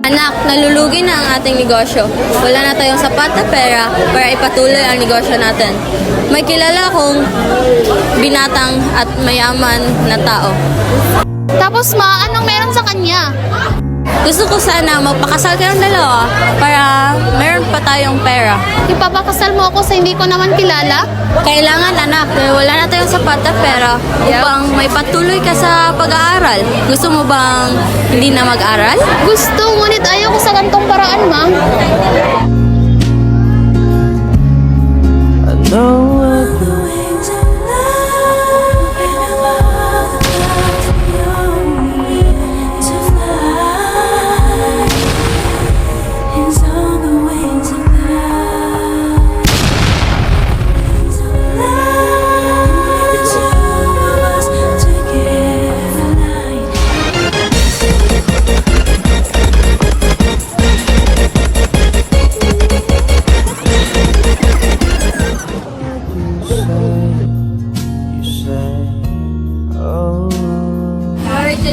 Anak, nalulugi na ang ating negosyo. Wala na tayong sapat na pera para ipatuloy ang negosyo natin. May kilala akong binatang at mayaman na tao. Tapos ma, anong meron sa kanya? Gusto ko sana magpakasal kayong dalawa para meron pa tayong pera. Ipapakasal mo ako sa hindi ko naman kilala? Kailangan anak, wala na tayong sapat na pera upang may patuloy ka sa pag-aaral. Gusto mo bang hindi na mag-aral? Gusto, ngunit ayaw ko sa gantong paraan, ma.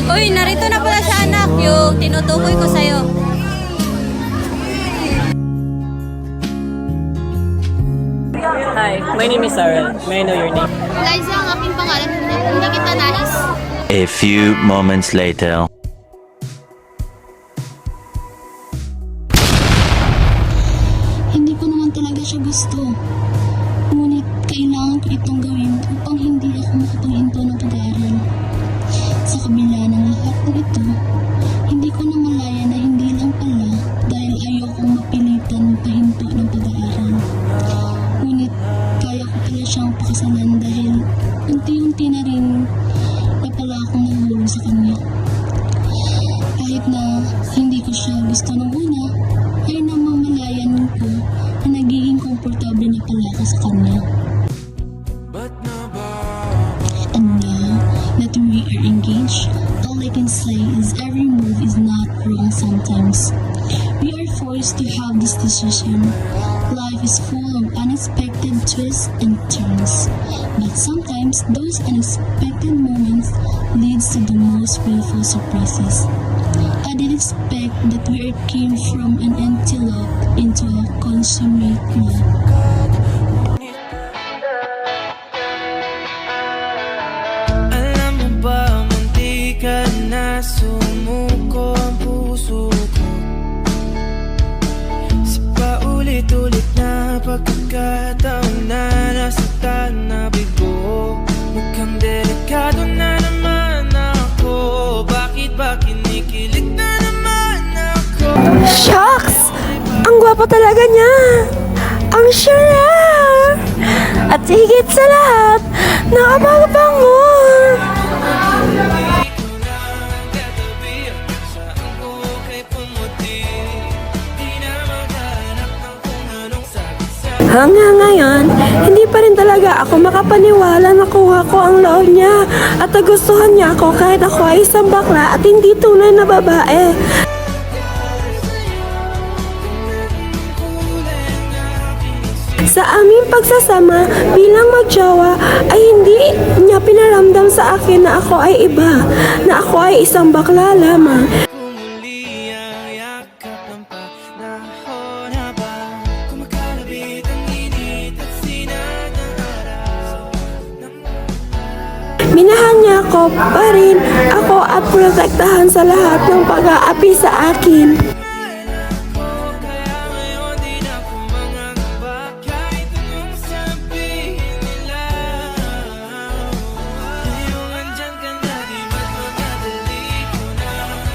Uy, narito na pala siya anak, yung tinutukoy ko sa'yo. Hi, my name is Sarah. May I know your name? Liza ang aking pangalan, hindi kita nais. A few moments later. Hindi ko naman talaga siya gusto. Ngunit kailangan ko itong gawin upang hindi ako makapaghinto ng pag-aaral. Sa kabila ng lahat ng ito, hindi ko na malaya na hindi lang pala dahil ayokong mapilitan pahinto ng pag-aaral. Ngunit kaya ko pala siyang pakasalan dahil unti-unti na rin na pala akong nahulog sa kanya. Kahit na hindi ko siya gusto nung una, ay namamalayan ko na nagiging komportable na pala ako sa kanya. And now that we are engaged, all I can say is every move is not wrong sometimes. We are forced to have this decision. Life is full of unexpected twists and turns. But sometimes those unexpected moments leads to the most beautiful surprises. I didn't expect that we came from an empty love into a consummate love. Alam mo ba, munti ka na sumuko ang puso ko sa paulit-ulit na pagkakataon na nasaktan na bigo. Mukhang delikado na naman ako. Bakit ba kinikilig na naman ako? Shucks! Ang gwapo talaga niya! Ang sure! At higit sa lahat, nakapagpango! Hanggang ngayon, hindi pa rin talaga ako makapaniwala na kuha ko ang loob niya at nagustuhan niya ako kahit ako ay isang bakla at hindi tunay na babae. Sa aming pagsasama bilang magjowa ay hindi niya pinaramdam sa akin na ako ay iba, na ako ay isang bakla lamang. Kumuli ang yakap ng panahon habang kumakalabit ang init at sinag ng araw. Minahal niya ako pa rin ako at protektahan sa lahat ng pag-aapi sa akin. Kaya ngayon di na ako mangangamba kahit anong sabihin nila. Ngayong andyan ka na, di ba't magdadali ko na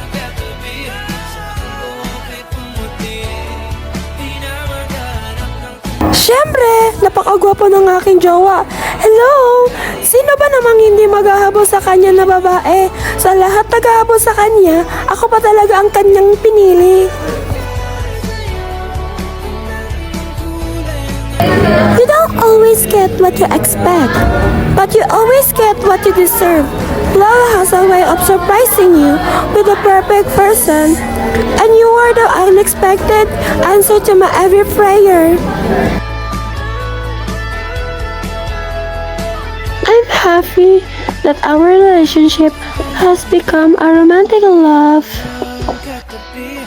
katabi sa buhok ay pumuti. Di na maghanap ng Siyempre, napakagwapo ng aking jowa. Hello! Sino ba namang hindi maghahabol sa kanya na babae? Sa lahat naghahabol sa kanya, ako pa talaga ang kanyang pinili. You don't always get what you expect, but you always get what you deserve. Love has a way of surprising you with the perfect person, and you are the unexpected answer to my every prayer. I'm happy that our relationship has become a romantic love. katabi